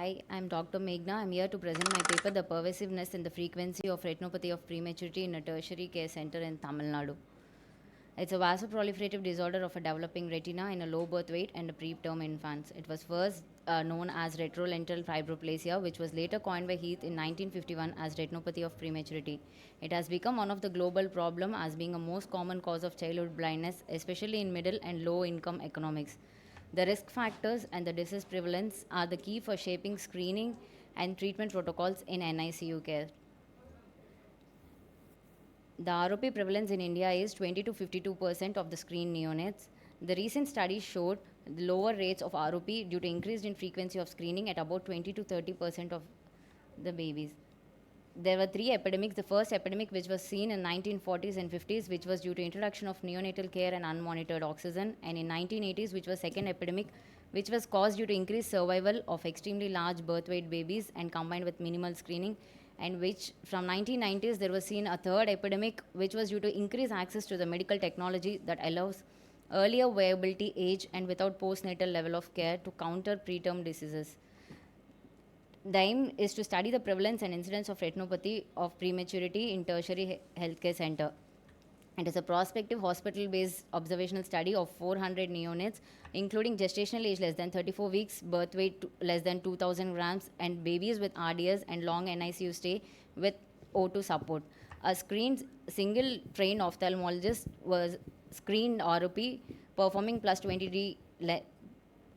Hi, I'm Dr. Meghna. I'm here to present my paper, The Pervasiveness and the Frequency of Retinopathy of Prematurity in a Tertiary Care Center in Tamil Nadu. It's a vasoproliferative disorder of a developing retina in a low birth weight and a preterm infants. It was first known as retrolental fibroplasia, which was later coined by Heath in 1951 as retinopathy of prematurity. It has become one of the global problem as being a most common cause of childhood blindness, especially in middle and low income economics. The risk factors and the disease prevalence are the key for shaping screening and treatment protocols in NICU care. The ROP prevalence in India is 20 to 52% of the screened neonates. The recent studies showed lower rates of ROP due to increased in frequency of screening at about 20 to 30% of the babies. There were three epidemics. The first epidemic, which was seen in 1940s and 50s, which was due to introduction of neonatal care and unmonitored oxygen, and in 1980s, which was second epidemic, which was caused due to increased survival of extremely large birth weight babies and combined with minimal screening, and which from 1990s there was seen a third epidemic, which was due to increased access to the medical technology that allows earlier viability age and without postnatal level of care to counter preterm diseases. The aim is to study the prevalence and incidence of retinopathy of prematurity in tertiary healthcare center. It is a prospective hospital-based observational study of 400 neonates, including gestational age less than 34 weeks, birth weight less than 2,000 grams, and babies with RDS and long NICU stay with O2 support. A screened single trained ophthalmologist was screened ROP performing plus 20D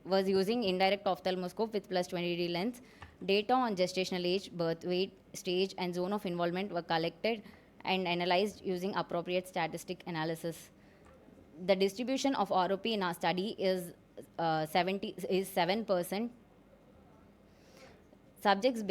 was using indirect ophthalmoscope with plus 20D lens. Data on gestational age, birth weight, stage, and zone of involvement were collected and analyzed using appropriate statistic analysis. The distribution of ROP in our study is 7%. Subjects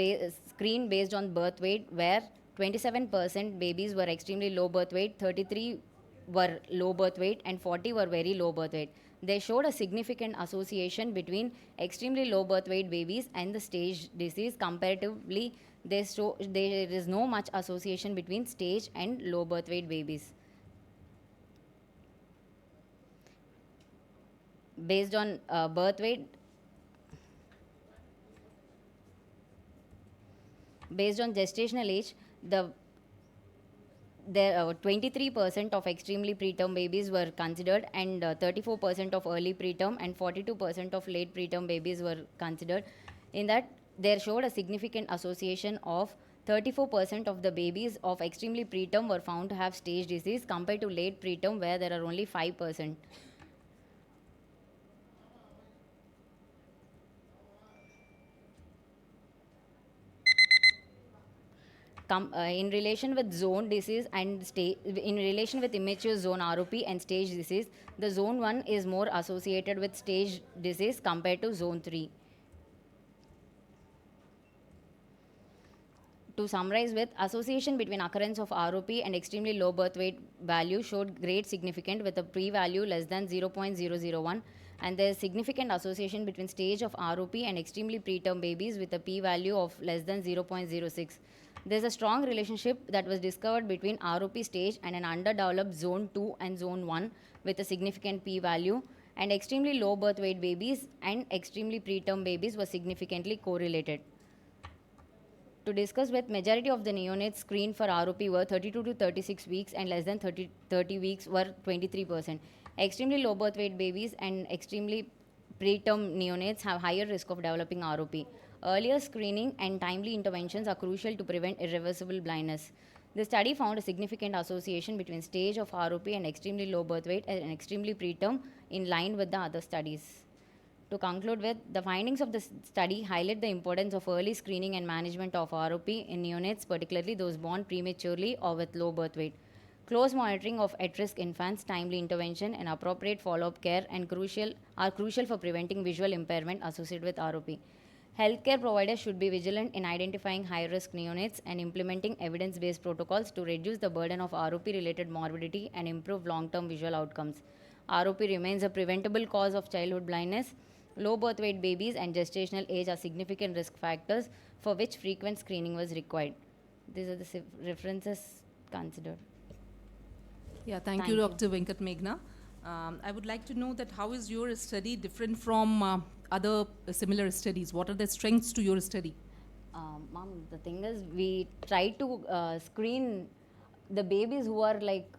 screened based on birth weight, where 27% babies were extremely low birth weight, 33 were low birth weight, and 40 were very low birth weight. They showed a significant association between extremely low birth weight babies and the stage disease. Comparatively, there is no much association between stage and low birth weight babies. Based on birth weight, based on gestational age, there 23% of extremely preterm babies were considered, and 34% of early preterm and 42% of late preterm babies were considered. In that, there showed a significant association of 34% of the babies of extremely preterm were found to have stage disease compared to late preterm, where there are only 5%. In relation with zone disease and in relation with immature zone ROP and stage disease, the zone 1 is more associated with stage disease compared to zone 3. To summarize with, association between occurrence of ROP and extremely low birth weight value showed great significance with a p-value less than 0.001, and there is significant association between stage of ROP and extremely preterm babies with a p-value of less than 0.06. There is a strong relationship that was discovered between ROP stage and an underdeveloped zone 2 and zone 1 with a significant p-value, and extremely low birth weight babies and extremely preterm babies were significantly correlated. To discuss with, majority of the neonates screened for ROP were 32 to 36 weeks and less than 30 weeks were 23%. Extremely low birth weight babies and extremely preterm neonates have higher risk of developing ROP. Earlier screening and timely interventions are crucial to prevent irreversible blindness. The study found a significant association between stage of ROP and extremely low birth weight and extremely preterm in line with the other studies. To conclude with, the findings of the study highlight the importance of early screening and management of ROP in neonates, particularly those born prematurely or with low birth weight. Close monitoring of at-risk infants, timely intervention, and appropriate follow-up care are crucial for preventing visual impairment associated with ROP. Healthcare providers should be vigilant in identifying high-risk neonates and implementing evidence-based protocols to reduce the burden of ROP-related morbidity and improve long-term visual outcomes. ROP remains a preventable cause of childhood blindness. Low birth weight babies and gestational age are significant risk factors for which frequent screening was required. These are the references considered. Yeah, thank you, Dr. Venkat Meghna. I would like to know that how is your study different from other similar studies? What are the strengths to your study? Ma'am, the thing is, we try to screen the babies who are like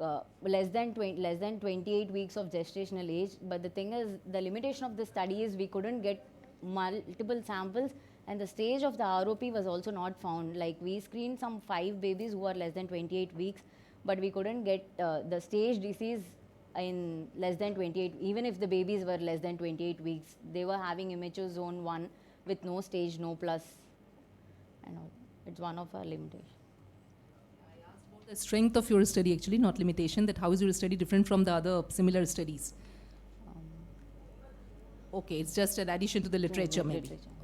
less than 28 weeks of gestational age. But the thing is, the limitation of the study is we couldn't get multiple samples, and the stage of the ROP was also not found. Like we screened some 5 babies who are less than 28 weeks, but we couldn't get the stage disease in less than 28. Even if the babies were less than 28 weeks, they were having immature zone 1 with no stage, no plus, and all. It's one of our limitations. The strength of your study, actually, not limitation, that how is your study different from the other similar studies? Okay, it's just an addition to the literature, maybe. Literature.